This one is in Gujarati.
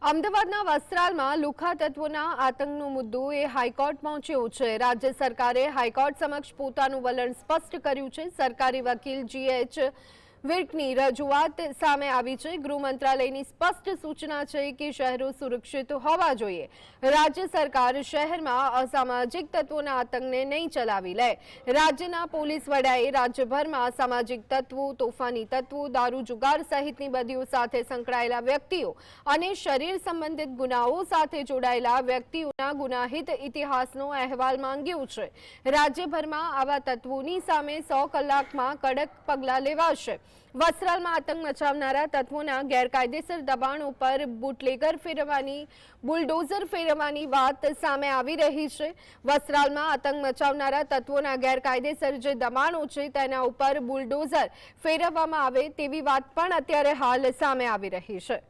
અમદાવાદના વસ્ત્રાલમાં લુખ્ખા તત્વોના આતંકનો મુદ્દો એ હાઈકોર્ટ પહોંચ્યો છે। રાજ્ય સરકારે હાઈકોર્ટ સમક્ષ પોતાનું વલણ સ્પષ્ટ કર્યું છે। સરકારી વકીલ GH વિર્કની રજૂઆત સામે આવી છે। ગૃહ મંત્રાલયની સ્પષ્ટ સૂચના છે કે શહેરો સુરક્ષિત હોવા જોઈએ। રાજ્ય સરકાર શહેરમાં અસામાજિક તત્વોના આતંકને નહીં ચલાવી લે। રાજ્યના પોલીસ વડાએ રાજ્યભરમાં અસામાજિક તત્વો, તોફાની તત્વો, દારૂ જુગાર સહિતની બદીઓ સાથે સંકળાયેલા વ્યક્તિઓ અને શરીર સંબંધિત ગુનાઓ સાથે જોડાયેલા વ્યક્તિઓના ગુનાહિત ઇતિહાસનો અહેવાલ માંગ્યો છે। રાજ્યભરમાં આવા તત્વોની સામે 100 કલાકમાં કડક પગલાં લેવાશે। વસ્ત્રાલમાં આતંક મચાવનારા તત્વોના ગેરકાયદેસર દબાણો પર બુટલેગર ફેરવવાની, બુલડોઝર ફેરવવાની વાત સામે આવી રહી છે। વસ્ત્રાલમાં આતંક મચાવનારા તત્વોના ગેરકાયદેસર જે દબાણો છે તેના ઉપર બુલડોઝર ફેરવવામાં આવે તેવી વાત પણ અત્યારે હાલ સામે આવી રહી છે।